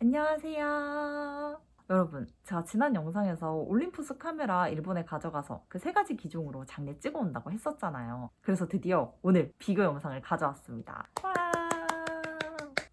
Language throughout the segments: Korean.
안녕하세요. 여러분, 제가 지난 영상에서 올림푸스 카메라 일본에 가져가서 그 3가지 기종으로 장례 찍어 온다고 했었잖아요. 그래서 드디어 오늘 비교 영상을 가져왔습니다. 와!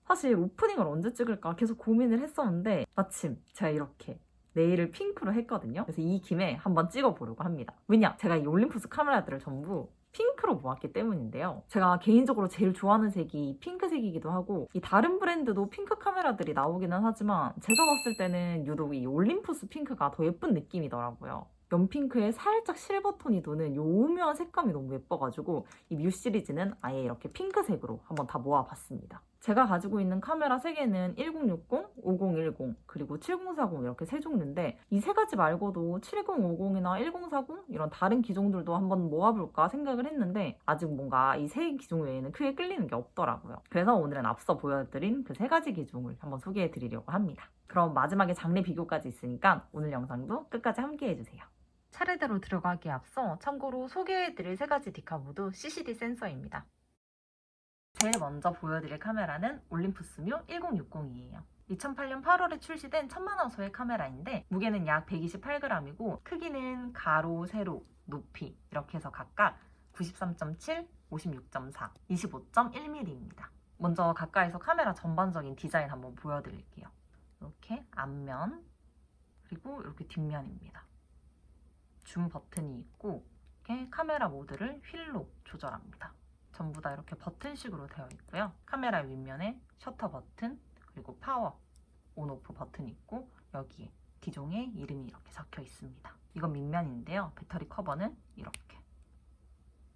사실 오프닝을 언제 찍을까 계속 고민을 했었는데 마침 제가 이렇게 네일을 핑크로 했거든요. 그래서 이 김에 한번 찍어보려고 합니다. 왜냐? 제가 이 올림푸스 카메라들을 전부 핑크로 모았기 때문인데요. 제가 개인적으로 제일 좋아하는 색이 핑크색이기도 하고 이 다른 브랜드도 핑크 카메라들이 나오기는 하지만 제가 봤을 때는 유독 이 올림푸스 핑크가 더 예쁜 느낌이더라고요. 연핑크에 살짝 실버톤이 도는 요 오묘한 색감이 너무 예뻐가지고 이 뮤 시리즈는 아예 이렇게 핑크색으로 한번 다 모아봤습니다. 제가 가지고 있는 카메라 3개는 1060, 5010, 그리고 7040 이렇게 3종류인데 이 3가지 말고도 7050이나 1040 이런 다른 기종들도 한번 모아볼까 생각을 했는데 아직 뭔가 이 3 기종 외에는 크게 끌리는 게 없더라고요. 그래서 오늘은 앞서 보여드린 그 3가지 기종을 한번 소개해드리려고 합니다. 그럼 마지막에 장례 비교까지 있으니까 오늘 영상도 끝까지 함께 해주세요. 차례대로 들어가기에 앞서 참고로 소개해드릴 3가지 디카 모두 CCD 센서입니다. 제일 먼저 보여드릴 카메라는 올림푸스 뮤 1060이에요. 2008년 8월에 출시된 1000만화소의 카메라인데 무게는 약 128g이고 크기는 가로, 세로, 높이 이렇게 해서 각각 93.7, 56.4, 25.1mm입니다. 먼저 가까이서 카메라 전반적인 디자인 한번 보여드릴게요. 이렇게 앞면 그리고 이렇게 뒷면입니다. 줌 버튼이 있고 이렇게 카메라 모드를 휠로 조절합니다. 전부 다 이렇게 버튼식으로 되어 있고요. 카메라 윗면에 셔터 버튼, 그리고 파워, 온오프 버튼이 있고 여기에 기종의 이름이 이렇게 적혀 있습니다. 이건 밑면인데요. 배터리 커버는 이렇게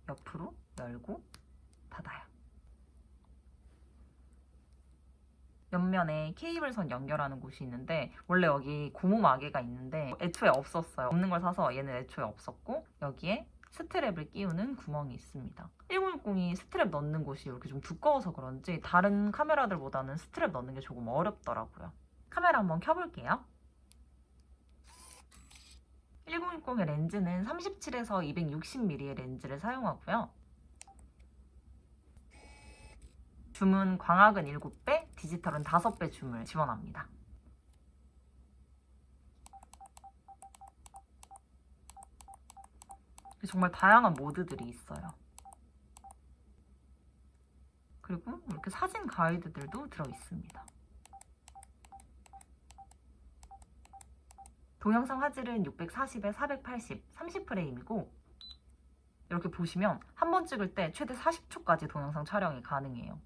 옆으로 열고 닫아요. 옆면에 케이블선 연결하는 곳이 있는데 원래 여기 고무 마개가 있는데 애초에 없었어요. 없는 걸 사서 얘는 애초에 없었고 여기에 스트랩을 끼우는 구멍이 있습니다. 1060이 스트랩 넣는 곳이 이렇게 좀 두꺼워서 그런지 다른 카메라들보다는 스트랩 넣는 게 조금 어렵더라고요. 카메라 한번 켜볼게요. 1060의 렌즈는 37에서 260mm의 렌즈를 사용하고요. 줌은 광학은 7배, 디지털은 5배 줌을 지원합니다. 정말 다양한 모드들이 있어요. 그리고 이렇게 사진 가이드들도 들어있습니다. 동영상 화질은 640에 480, 30프레임이고 이렇게 보시면 한 번 찍을 때 최대 40초까지 동영상 촬영이 가능해요.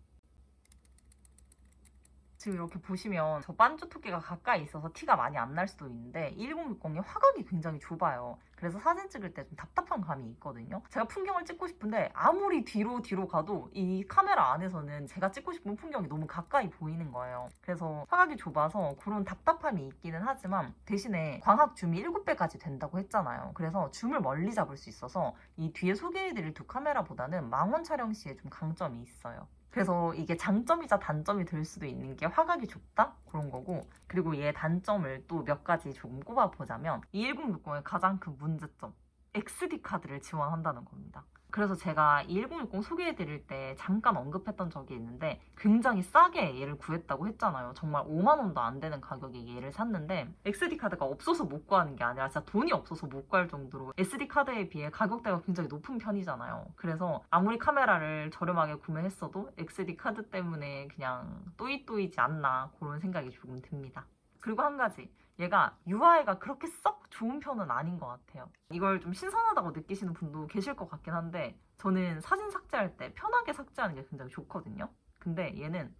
지금 이렇게 보시면 저 반주 토끼가 가까이 있어서 티가 많이 안 날 수도 있는데 1060이 화각이 굉장히 좁아요. 그래서 사진 찍을 때 좀 답답한 감이 있거든요. 제가 풍경을 찍고 싶은데 아무리 뒤로 가도 이 카메라 안에서는 제가 찍고 싶은 풍경이 너무 가까이 보이는 거예요. 그래서 화각이 좁아서 그런 답답함이 있기는 하지만 대신에 광학 줌이 7배까지 된다고 했잖아요. 그래서 줌을 멀리 잡을 수 있어서 이 뒤에 소개해드릴 두 카메라보다는 망원 촬영 시에 좀 강점이 있어요. 그래서 이게 장점이자 단점이 될 수도 있는 게 화각이 좁다? 그런 거고 그리고 얘 단점을 또 몇 가지 조금 꼽아보자면 이 1060의 가장 큰 문제점 XD 카드를 지원한다는 겁니다. 그래서 제가 이 1060 소개해드릴 때 잠깐 언급했던 적이 있는데 굉장히 싸게 얘를 구했다고 했잖아요. 정말 5만 원도 안 되는 가격에 얘를 샀는데 SD 카드가 없어서 못 구하는 게 아니라 진짜 돈이 없어서 못 구할 정도로 SD 카드에 비해 가격대가 굉장히 높은 편이잖아요. 그래서 아무리 카메라를 저렴하게 구매했어도 SD 카드 때문에 그냥 또이또이지 않나 그런 생각이 조금 듭니다. 그리고 한 가지 얘가 UI가 그렇게 썩 좋은 편은 아닌 것 같아요. 이걸 좀 신선하다고 느끼시는 분도 계실 것 같긴 한데 저는 사진 삭제할 때 편하게 삭제하는 게 굉장히 좋거든요. 근데 얘는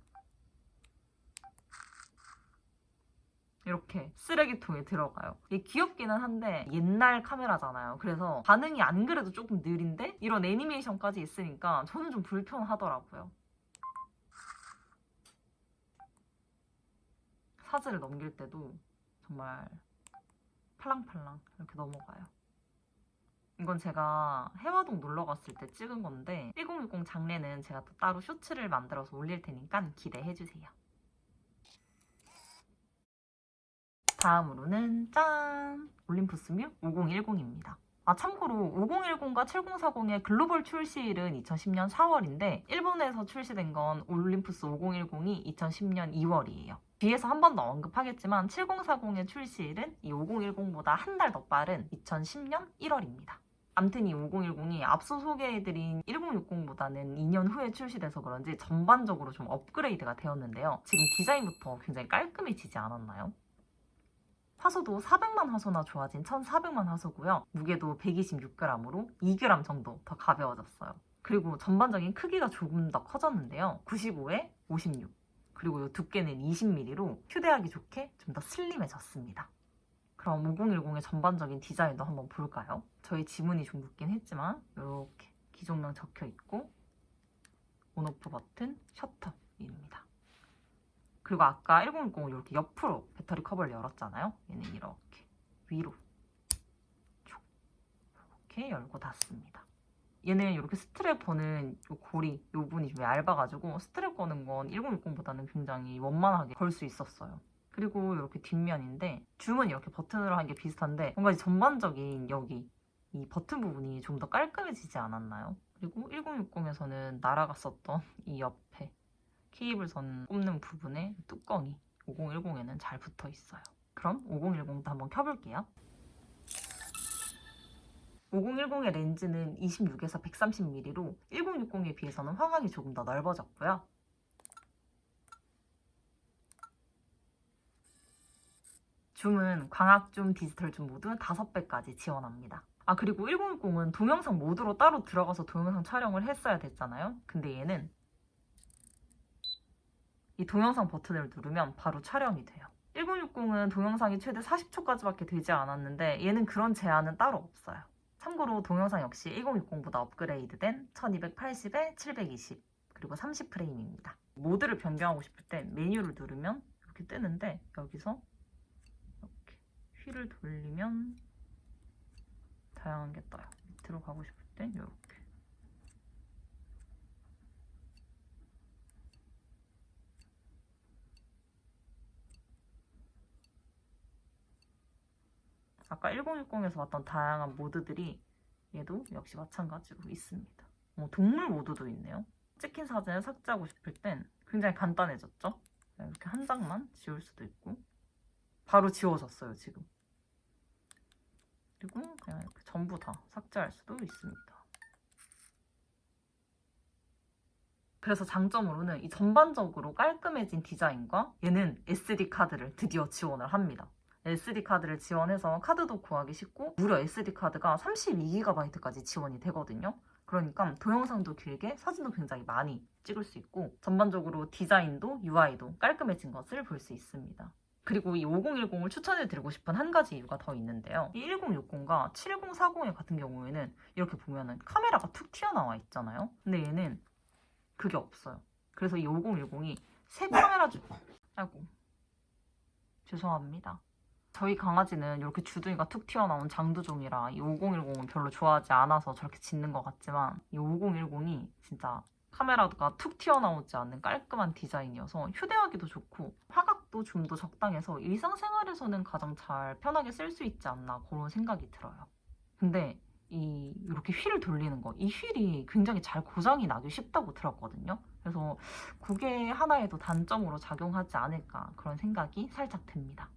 이렇게 쓰레기통에 들어가요. 이게 귀엽기는 한데 옛날 카메라잖아요. 그래서 반응이 안 그래도 조금 느린데 이런 애니메이션까지 있으니까 저는 좀 불편하더라고요. 사진을 넘길 때도 정말 팔랑팔랑 이렇게 넘어가요. 이건 제가 해화동 놀러 갔을 때 찍은 건데 1060 장례는 제가 또 따로 쇼츠를 만들어서 올릴 테니까 기대해주세요. 다음으로는 짠! 올림푸스 뮤 5010입니다. 참고로 5010과 7040의 글로벌 출시일은 2010년 4월인데 일본에서 출시된 건 올림푸스 5010이 2010년 2월이에요. 뒤에서 한 번 더 언급하겠지만 7040의 출시일은 이 5010보다 한 달 더 빠른 2010년 1월입니다. 암튼 이 5010이 앞서 소개해드린 1060보다는 2년 후에 출시돼서 그런지 전반적으로 좀 업그레이드가 되었는데요. 지금 디자인부터 굉장히 깔끔해지지 않았나요? 화소도 400만 화소나 좋아진 1400만 화소고요. 무게도 126g으로 2g 정도 더 가벼워졌어요. 그리고 전반적인 크기가 조금 더 커졌는데요. 95에 56. 그리고 이 두께는 20mm로 휴대하기 좋게 좀 더 슬림해졌습니다. 그럼 5010의 전반적인 디자인도 한번 볼까요? 저희 지문이 좀 묻긴 했지만 이렇게 기종명 적혀 있고 온오프 버튼, 셔터입니다. 그리고 아까 1060을 이렇게 옆으로 배터리 커버를 열었잖아요. 얘는 이렇게 위로 이렇게 열고 닫습니다. 얘는 이렇게 스트랩 거는 요 고리, 이 부분이 좀 얇아가지고 스트랩 거는 건 1060보다는 굉장히 원만하게 걸 수 있었어요. 그리고 이렇게 뒷면인데 줌은 이렇게 버튼으로 한 게 비슷한데 뭔가 전반적인 여기 이 버튼 부분이 좀 더 깔끔해지지 않았나요? 그리고 1060에서는 날아갔었던 이 옆에 케이블선 꼽는 부분에 뚜껑이 5010에는 잘 붙어 있어요. 그럼 5010도 한번 켜볼게요. 5010의 렌즈는 26에서 130mm로 1060에 비해서는 화각이 조금 더 넓어졌고요. 줌은 광학줌, 디지털줌 모두 5배까지 지원합니다. 아, 그리고 1060은 동영상 모드로 따로 들어가서 동영상 촬영을 했어야 됐잖아요. 근데 얘는 이 동영상 버튼을 누르면 바로 촬영이 돼요. 1060은 동영상이 최대 40초까지밖에 되지 않았는데 얘는 그런 제한은 따로 없어요. 참고로 동영상 역시 1060보다 업그레이드된 1280에 720 그리고 30프레임입니다. 모드를 변경하고 싶을 때 메뉴를 누르면 이렇게 뜨는데 여기서 이렇게 휠을 돌리면 다양한 게 떠요. 밑으로 가고 싶을 땐 이렇게. 아까 1060에서 봤던 다양한 모드들이 얘도 역시 마찬가지로 있습니다. 동물 모드도 있네요. 찍힌 사진을 삭제하고 싶을 땐 굉장히 간단해졌죠? 이렇게 한 장만 지울 수도 있고 바로 지워졌어요, 지금. 그리고 그냥 이렇게 전부 다 삭제할 수도 있습니다. 그래서 장점으로는 이 전반적으로 깔끔해진 디자인과 얘는 SD카드를 드디어 지원을 합니다. SD카드를 지원해서 카드도 구하기 쉽고 무려 SD카드가 32GB까지 지원이 되거든요. 그러니까 동영상도 길게 사진도 굉장히 많이 찍을 수 있고 전반적으로 디자인도 UI도 깔끔해진 것을 볼 수 있습니다. 그리고 이 5010을 추천해드리고 싶은 한 가지 이유가 더 있는데요. 이 1060과 7040 같은 경우에는 이렇게 보면은 카메라가 툭 튀어나와 있잖아요. 근데 얘는 그게 없어요. 그래서 이 5010이 새 카메라 아이고 죄송합니다. 저희 강아지는 이렇게 주둥이가 툭 튀어나온 장두종이라 이 5010은 별로 좋아하지 않아서 저렇게 짖는 것 같지만 이 5010이 진짜 카메라가 툭 튀어나오지 않는 깔끔한 디자인이어서 휴대하기도 좋고 화각도 줌도 적당해서 일상생활에서는 가장 잘 편하게 쓸 수 있지 않나 그런 생각이 들어요. 근데 이렇게 휠을 돌리는 거, 이 휠이 굉장히 잘 고장이 나기 쉽다고 들었거든요. 그래서 그게 하나의 또 단점으로 작용하지 않을까 그런 생각이 살짝 듭니다.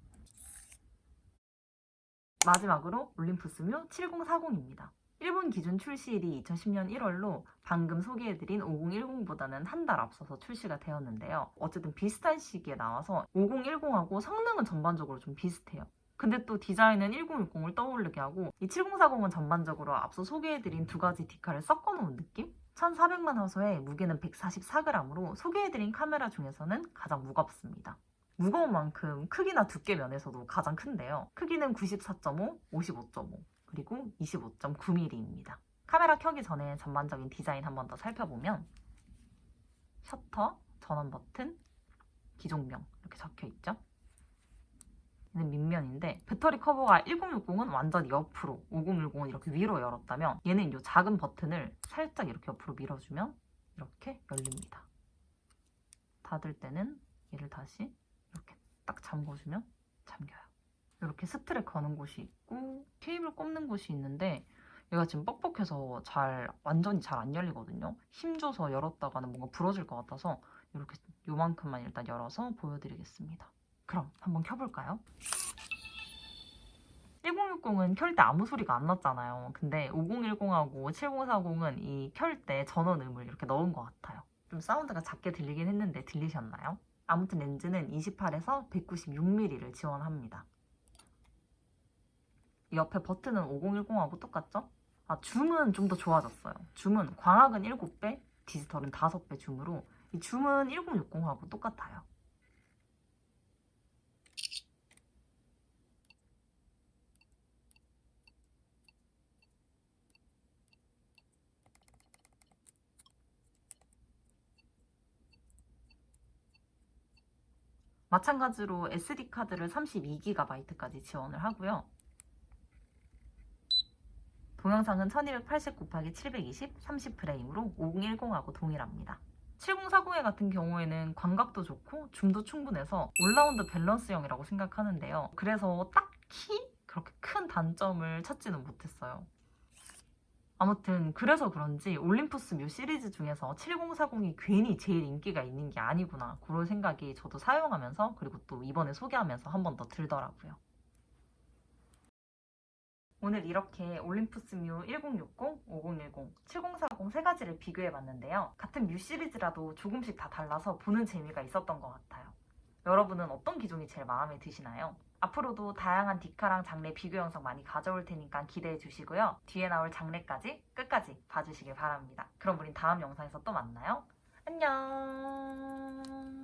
마지막으로 올림푸스뮤 7040입니다. 일본 기준 출시일이 2010년 1월로 방금 소개해드린 5010보다는 한 달 앞서서 출시가 되었는데요. 어쨌든 비슷한 시기에 나와서 5010하고 성능은 전반적으로 좀 비슷해요. 근데 또 디자인은 1060을 떠오르게 하고 이 7040은 전반적으로 앞서 소개해드린 두 가지 디카를 섞어놓은 느낌? 1400만 화소에 무게는 144g으로 소개해드린 카메라 중에서는 가장 무겁습니다. 무거운 만큼 크기나 두께 면에서도 가장 큰데요. 크기는 94.5, 55.5, 그리고 25.9mm입니다. 카메라 켜기 전에 전반적인 디자인 한 번 더 살펴보면 셔터, 전원 버튼, 기종명 이렇게 적혀 있죠. 얘는 밑면인데 배터리 커버가 1060은 완전히 옆으로, 5010은 이렇게 위로 열었다면 얘는 이 작은 버튼을 살짝 이렇게 옆으로 밀어주면 이렇게 열립니다. 닫을 때는 얘를 다시 이렇게 딱 잠궈주면 잠겨요. 이렇게 스트랩 거는 곳이 있고 케이블 꼽는 곳이 있는데 얘가 지금 뻑뻑해서 완전히 잘 안 열리거든요. 힘줘서 열었다가는 뭔가 부러질 것 같아서 이렇게 이 요만큼만 일단 열어서 보여드리겠습니다. 그럼 한번 켜볼까요? 1060은 켤 때 아무 소리가 안 났잖아요. 근데 5010하고 7040은 이 켤 때 전원음을 이렇게 넣은 것 같아요. 좀 사운드가 작게 들리긴 했는데 들리셨나요? 아무튼 렌즈는 28에서 196mm를 지원합니다. 옆에 버튼은 5010하고 똑같죠? 줌은 좀 더 좋아졌어요. 줌은 광학은 7배, 디지털은 5배 줌으로 이 줌은 1060하고 똑같아요. 마찬가지로 SD카드를 32GB까지 지원을 하고요. 동영상은 1280 곱하기 720, 30프레임으로 5010하고 동일합니다. 7040회 같은 경우에는 광각도 좋고 줌도 충분해서 올라운드 밸런스형이라고 생각하는데요. 그래서 딱히 그렇게 큰 단점을 찾지는 못했어요. 아무튼 그래서 그런지 올림푸스 뮤 시리즈 중에서 7040이 괜히 제일 인기가 있는 게 아니구나 그런 생각이 저도 사용하면서 그리고 또 이번에 소개하면서 한 번 더 들더라고요. 오늘 이렇게 올림푸스 뮤 1060, 5010, 7040 세 가지를 비교해봤는데요. 같은 뮤 시리즈라도 조금씩 다 달라서 보는 재미가 있었던 것 같아요. 여러분은 어떤 기종이 제일 마음에 드시나요? 앞으로도 다양한 디카랑 장래 비교 영상 많이 가져올 테니까 기대해 주시고요. 뒤에 나올 장래까지 끝까지 봐주시길 바랍니다. 그럼 우린 다음 영상에서 또 만나요. 안녕.